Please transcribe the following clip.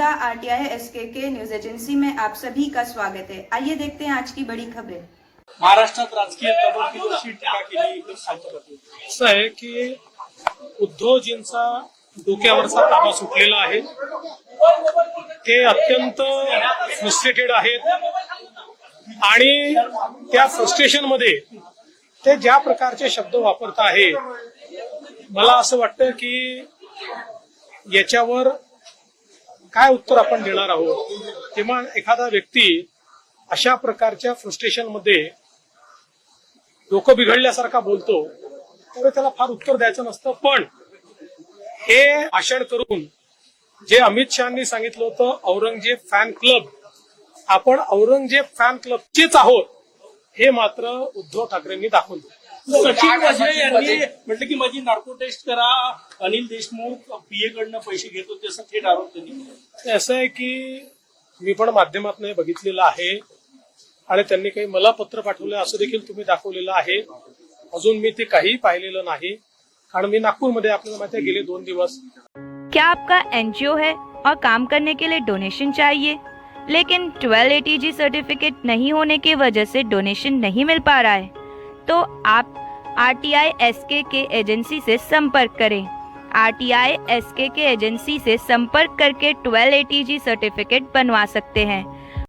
पत्रिका RTI SK news agency में आप सभी का स्वागत है। आइए देखते हैं आज की बड़ी खबरें। महाराष्ट्रात राजकीय तबकील अशी टीका केली असं आहे की उद्धवजींचा डोक्यावरचा ताबा सुटलेला आहे। ते अत्यंत फ्रस्ट्रेटेड आहेत आणि त्या फ्रस्ट्रेशन मध्ये ते ज्या प्रकारचे शब्द वापरत आहे, मला असं वाटतं की याच्यावर काय उत्तर आपण देणार आहोत। तेव्हा एखादा व्यक्ती अशा प्रकारच्या फ्रस्ट्रेशन मध्ये डोकं बिघडल्यासारखा बोलतो तर त्याला फार उत्तर द्यायचं नसतं। पण हे भाषण करून जे अमित शहानी सांगितलं होतं औरंगजेब फॅन क्लब, आपण औरंगजेब फॅन क्लबचेच आहोत, हे मात्र उद्धव ठाकरेंनी दाखवलं। सचिन वाझे यांनी म्हटलं की माझी नार्को टेस्ट करा, अनिल देशमुख पीए कडनं पैसे घेत होते असं थेट आरोप त्यांनी केला। असं आहे की मी पण माध्यमातून हे बघितलेलं आहे आणि त्यांनी काही मला पत्र पाठवलं असं देखील तुम्ही दाखवलेलं आहे। अजून मी ते काही पाहिलेलं नाही, कारण मी नागपूरमध्ये आपल्याला माहिती आहे गेले 2 दिवस। क्या आपका एनजीओ है और काम करने के लिए डोनेशन चाहिए, लेकिन 1280G सर्टिफिकेट नहीं होने की वजह से डोनेशन नहीं मिल पा रहा है, तो आप आरटीआई एसके एजेंसी से संपर्क करें। आरटीआई एसके एजेंसी से संपर्क करके 1280G सर्टिफिकेट बनवा सकते हैं।